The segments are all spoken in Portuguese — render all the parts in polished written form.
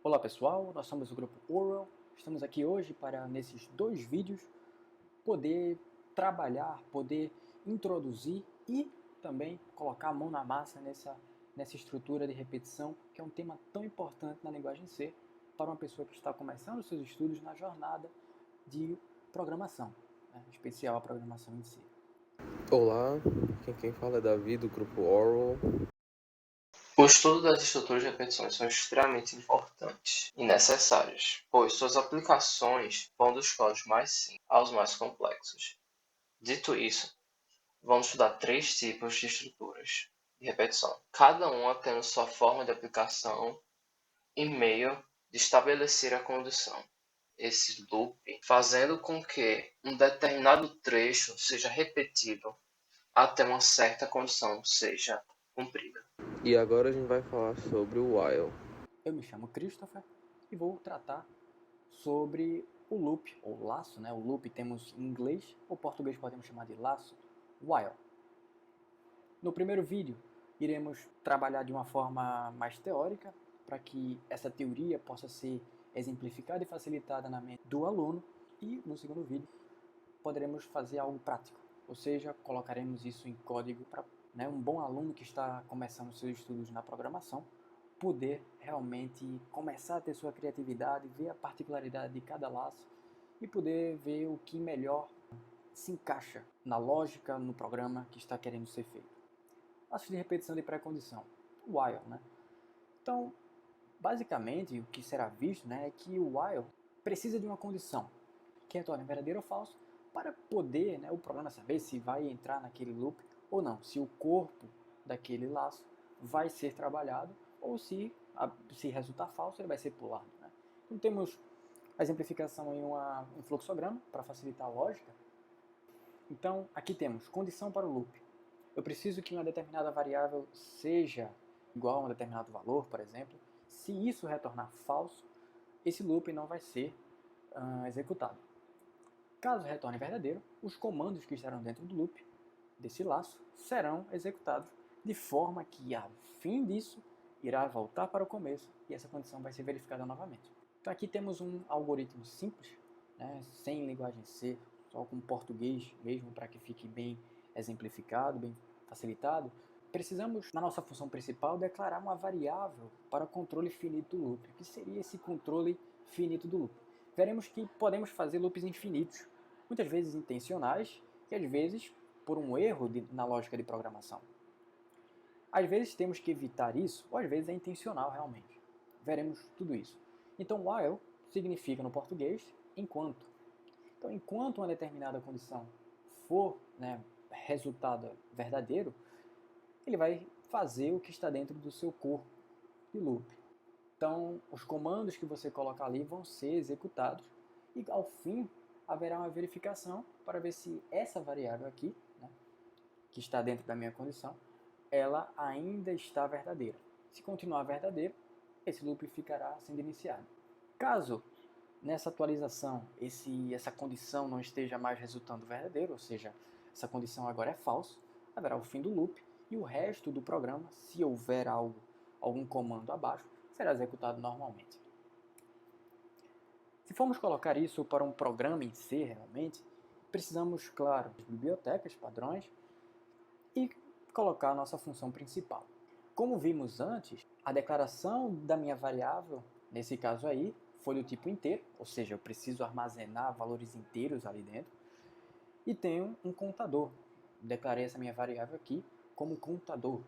Olá pessoal, nós somos o grupo Oral. Estamos aqui hoje para, nesses dois vídeos, poder trabalhar, poder introduzir e também colocar a mão na massa nessa estrutura de repetição, que é um tema tão importante na linguagem C para uma pessoa que está começando os seus estudos na jornada de programação, né? Em especial a programação em si. Olá, quem fala é Davi do grupo Oral. O estudo das estruturas de repetições são extremamente importantes e necessárias, pois suas aplicações vão dos códigos mais simples aos mais complexos. Dito isso, vamos estudar três tipos de estruturas de repetição, cada uma tendo sua forma de aplicação e meio de estabelecer a condição. Esse loop fazendo com que um determinado trecho seja repetido até uma certa condição seja cumprida. E agora a gente vai falar sobre o while. Eu me chamo Christopher e vou tratar sobre o loop, ou laço, né? O loop temos em inglês, ou português podemos chamar de laço, while. No primeiro vídeo, iremos trabalhar de uma forma mais teórica, para que essa teoria possa ser exemplificada e facilitada na mente do aluno, e no segundo vídeo poderemos fazer algo prático, ou seja, colocaremos isso em código para, né, um bom aluno que está começando seus estudos na programação poder realmente começar a ter sua criatividade, ver a particularidade de cada laço e poder ver o que melhor se encaixa na lógica, no programa que está querendo ser feito. Laços de repetição de pré-condição, while, né? Então, basicamente, o que será visto, né, é que o while precisa de uma condição, que retorne verdadeiro ou falso, para poder, né, o programa saber se vai entrar naquele loop ou não, se o corpo daquele laço vai ser trabalhado ou se resultar falso ele vai ser pulado, né? Então temos a exemplificação em um fluxograma para facilitar a lógica. Então aqui temos condição para o loop. Eu preciso que uma determinada variável seja igual a um determinado valor, por exemplo. Se isso retornar falso, esse loop não vai ser executado. Caso retorne verdadeiro, os comandos que estarão dentro do loop, desse laço, serão executados de forma que, ao fim disso, irá voltar para o começo e essa condição vai ser verificada novamente. Então aqui temos um algoritmo simples, né, sem linguagem C, só com português mesmo para que fique bem exemplificado, bem facilitado. Precisamos, na nossa função principal, declarar uma variável para o controle finito do loop. O que seria esse controle finito do loop? Veremos que podemos fazer loops infinitos, muitas vezes intencionais e às vezes por um erro na lógica de programação. Às vezes temos que evitar isso, ou às vezes é intencional realmente. Veremos tudo isso. Então, while significa no português enquanto. Então, enquanto uma determinada condição for, né, resultado verdadeiro, ele vai fazer o que está dentro do seu corpo de loop. Então, os comandos que você colocar ali vão ser executados e, ao fim, haverá uma verificação para ver se essa variável aqui, né, que está dentro da minha condição, ela ainda está verdadeira. Se continuar verdadeiro, esse loop ficará sendo iniciado. Caso nessa atualização essa condição não esteja mais resultando verdadeiro, ou seja, essa condição agora é falsa, haverá o fim do loop e o resto do programa, se houver algum comando abaixo, será executado normalmente. Se formos colocar isso para um programa em C realmente, precisamos, claro, de bibliotecas, padrões e colocar a nossa função principal. Como vimos antes, a declaração da minha variável, nesse caso aí, foi do tipo inteiro, ou seja, eu preciso armazenar valores inteiros ali dentro, e tenho um contador. Declarei essa minha variável aqui como contador.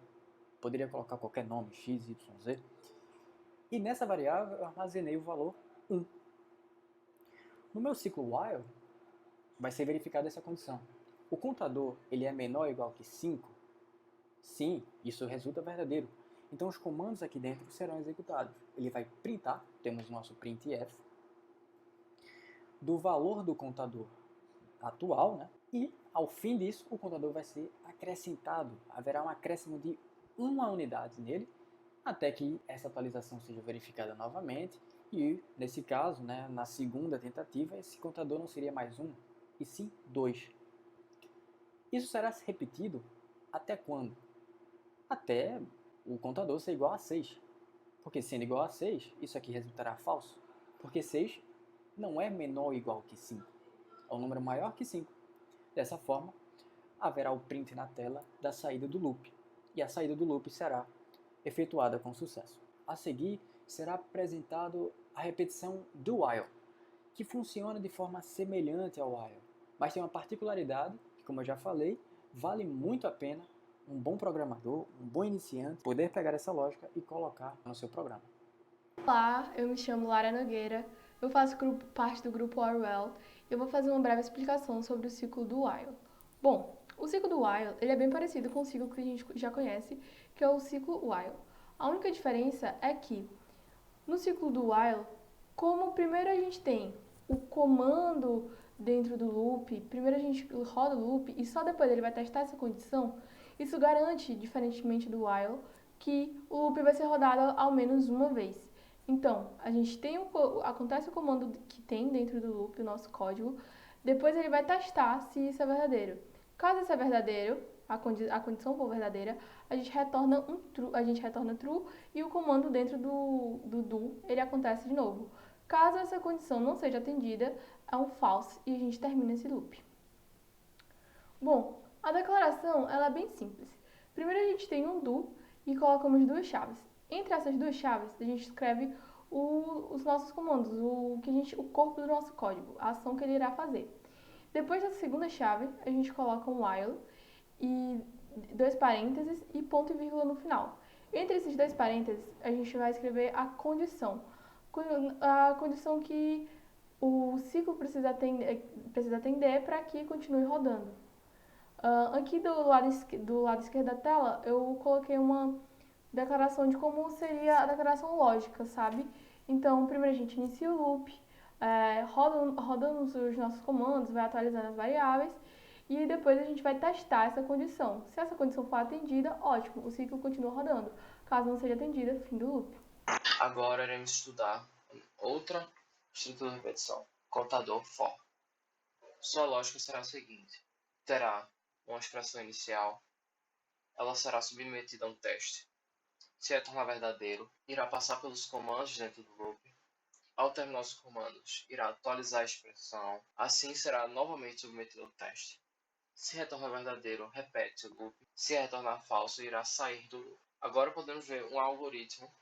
Poderia colocar qualquer nome, x, y, z. E nessa variável eu armazenei o valor 1. No meu ciclo while, vai ser verificada essa condição. O contador ele é menor ou igual que 5? Sim, isso resulta verdadeiro. Então os comandos aqui dentro serão executados. Ele vai printar, temos o nosso printf, do valor do contador atual, né? E ao fim disso o contador vai ser acrescentado. Haverá um acréscimo de uma unidade nele, até que essa atualização seja verificada novamente. E nesse caso, né, na segunda tentativa, esse contador não seria mais 1, e sim 2. Isso será repetido até quando? Até o contador ser igual a 6. Porque sendo igual a 6, isso aqui resultará falso, porque 6 não é menor ou igual que 5, é um número maior que 5. Dessa forma, haverá o print na tela da saída do loop, e a saída do loop será efetuada com sucesso. A seguir, será apresentado a repetição do while, que funciona de forma semelhante ao while, mas tem uma particularidade que, como eu já falei, vale muito a pena um bom programador, um bom iniciante, poder pegar essa lógica e colocar no seu programa. Olá, eu me chamo Lara Nogueira, eu faço parte do grupo Orwell e eu vou fazer uma breve explicação sobre o ciclo do while. Bom, o ciclo do while ele é bem parecido com o ciclo que a gente já conhece, que é o ciclo while. A única diferença é que no ciclo do while, como primeiro a gente tem o comando dentro do loop, primeiro a gente roda o loop e só depois ele vai testar essa condição, isso garante, diferentemente do while, que o loop vai ser rodado ao menos uma vez. Então, a gente tem acontece o comando que tem dentro do loop, o nosso código, depois ele vai testar se isso é verdadeiro. Caso isso é verdadeiro, a condição for verdadeira, a gente retorna true e o comando dentro do do ele acontece de novo. Caso essa condição não seja atendida, é um false e a gente termina esse loop. Bom, a declaração ela é bem simples. Primeiro a gente tem um do e colocamos duas chaves. Entre essas duas chaves, a gente escreve os nossos comandos, o corpo do nosso código, a ação que ele irá fazer. Depois da segunda chave, a gente coloca um while e dois parênteses e ponto e vírgula no final. Entre esses dois parênteses, a gente vai escrever a condição que o ciclo precisa atender para que continue rodando. Aqui do lado esquerdo da tela, eu coloquei uma declaração de como seria a declaração lógica, sabe? Então, primeiro a gente inicia o loop, rodando os nossos comandos, vai atualizando as variáveis, e depois a gente vai testar essa condição. Se essa condição for atendida, ótimo, o ciclo continua rodando. Caso não seja atendida, fim do loop. Agora iremos estudar outra estrutura de repetição, contador for. Sua lógica será a seguinte: terá uma expressão inicial, ela será submetida a um teste. Se retornar verdadeiro, irá passar pelos comandos dentro do loop. Ao terminar os comandos, irá atualizar a expressão, assim será novamente submetido ao teste. Se retornar verdadeiro, repete o loop. Se retornar falso, irá sair do loop. Agora podemos ver um algoritmo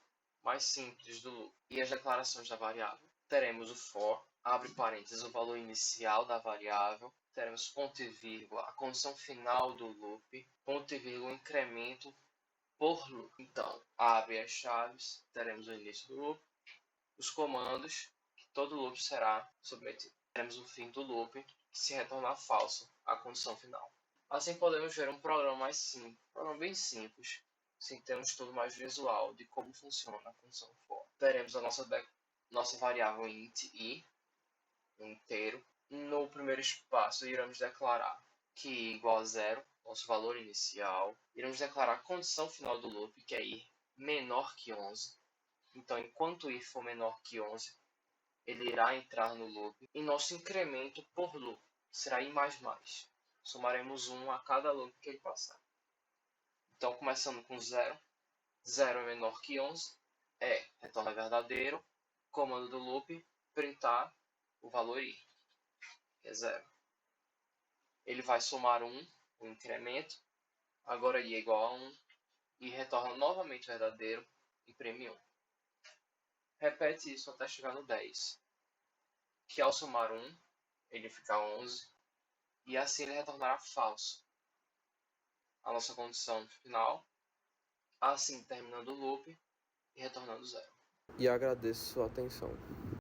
mais simples do loop e as declarações da variável. Teremos o for, abre parênteses, o valor inicial da variável. Teremos ponto e vírgula, a condição final do loop, ponto e vírgula, incremento por loop. Então, abre as chaves, teremos o início do loop, os comandos, que todo loop será submetido. Teremos o fim do loop, que se retornar falso, a condição final. Assim podemos ver um programa mais simples, um programa bem simples, sem ter um estudo mais visual de como funciona a função for. Teremos a nossa variável int i, um inteiro. No primeiro espaço iremos declarar que i igual a zero, nosso valor inicial. Iremos declarar a condição final do loop, que é i menor que 11. Então, enquanto i for menor que 11, ele irá entrar no loop. E nosso incremento por loop será i++. Somaremos 1 a cada loop que ele passar. Então, começando com 0. 0 é menor que 11. Retorna verdadeiro. Comando do loop, printar o valor i, que é 0. Ele vai somar 1, o incremento. Agora i é igual a 1. E retorna novamente verdadeiro, imprime 1. Repete isso até chegar no 10. Que ao somar 1, ele fica 11. E assim ele retornará falso, a nossa condição final, assim terminando o loop e retornando 0. E agradeço sua atenção.